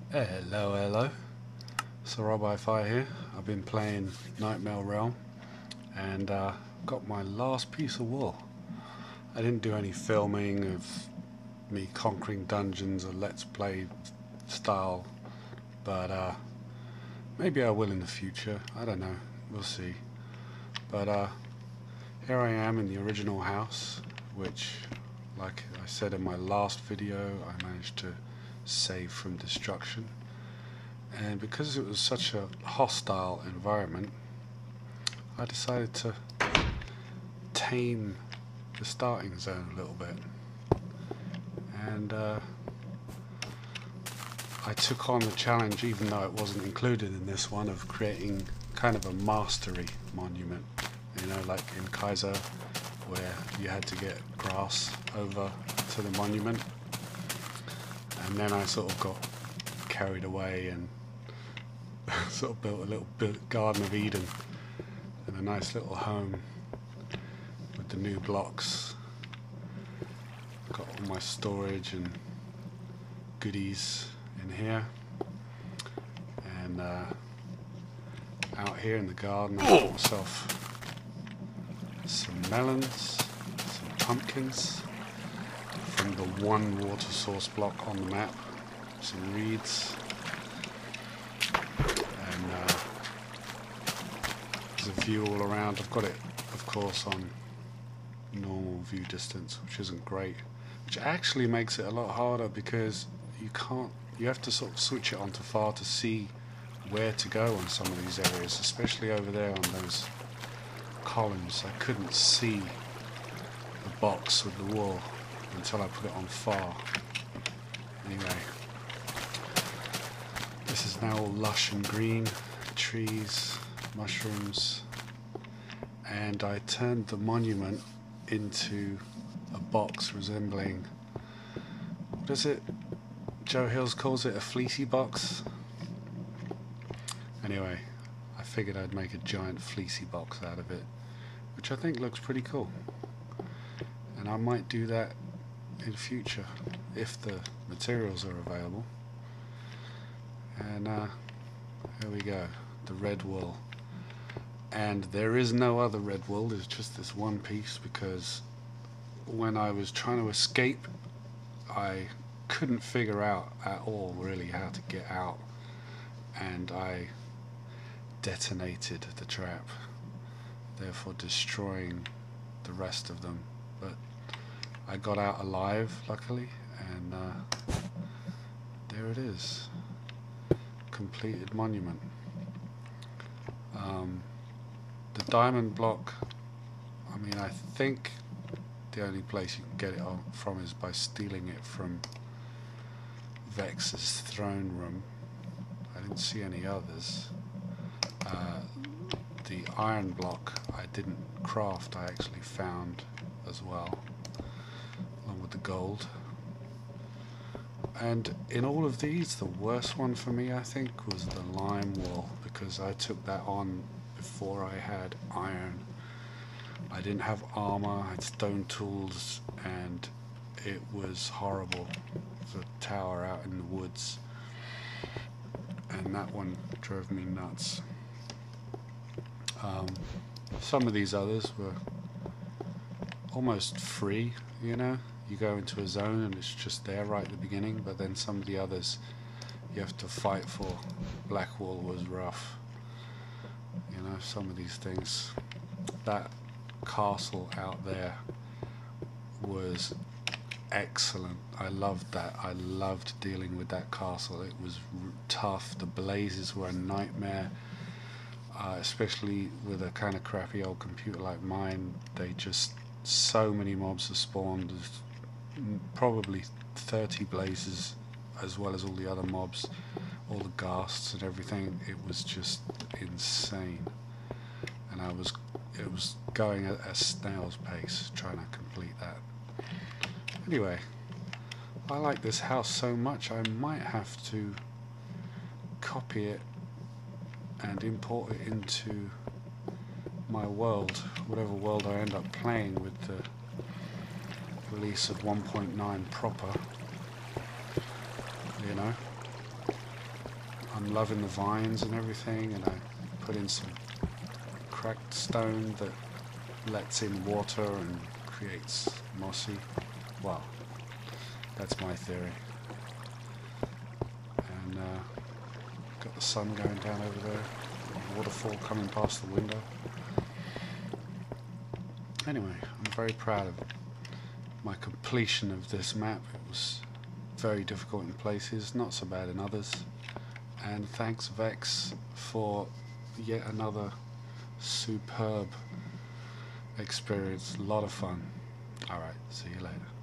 Hello, hello. SirRobHiFi here. I've been playing Nightmare Realm and got my last piece of wool. I didn't do any filming of me conquering dungeons or Let's Play style, but maybe I will in the future. I don't know. We'll see. But here I am in the original house, which, like I said in my last video, I managed to save from destruction. And because it was such a hostile environment, I decided to tame the starting zone a little bit. And I took on the challenge, even though it wasn't included in this one, of creating kind of a mastery monument. You know, like in Kaizo, where you had to get grass over to the monument. And then I sort of got carried away and sort of built a little Garden of Eden and a nice little home with the new blocks. Got all my storage and goodies in here, and out here in the garden I got myself some melons, some pumpkins from the one water source block on the map, some reeds, and there's a view all around. I've got it, of course, on normal view distance, which isn't great, which actually makes it a lot harder because you have to sort of switch it on to far to see where to go on some of these areas, especially over there on those columns. I couldn't see the box with the wool until I put it on far. Anyway, this is now all lush and green, trees, mushrooms, and I turned the monument into a box resembling, what is it? Joe Hills calls it a fleecy box. Anyway, I figured I'd make a giant fleecy box out of it, which I think looks pretty cool. And I might do that in future if the materials are available. And here we go, the red wool. And there is no other red wool, there's just this one piece, because when I was trying to escape, I couldn't figure out at all really how to get out, and I detonated the trap, therefore destroying the rest of them. But I got out alive, luckily, and there it is, completed monument. The diamond block, I mean, I think the only place you can get it from is by stealing it from Vechs' throne room. I didn't see any others. The iron block I didn't craft, I actually found as well, along with the gold. And in all of these, the worst one for me, I think, was the lime wool, because I took that on before I had iron. I didn't have armor, I had stone tools, and it was horrible. The tower out in the woods, and that one drove me nuts. Some of these others were almost free, you know, you go into a zone and it's just there right at the beginning, but then some of the others you have to fight for. Black wool was rough, you know, some of these things. That castle out there was excellent. I loved that. I loved dealing with that castle. It was tough. The blazes were a nightmare, especially with a kind of crappy old computer like mine. They just, so many mobs have spawned. There's probably 30 blazes, as well as all the other mobs, all the ghasts and everything. It was just insane, and it was going at a snail's pace trying to complete that. Anyway, I like this house so much I might have to copy it and import it into my world, whatever world I end up playing with the release of 1.9 proper, you know. I'm loving the vines and everything, and I put in some cracked stone that lets in water and creates mossy. Well, that's my theory. And got the sun going down over there, waterfall coming past the window. Anyway, I'm very proud of my completion of this map. It was very difficult in places, not so bad in others. And thanks Vechs for yet another superb experience. A lot of fun. Alright, see you later.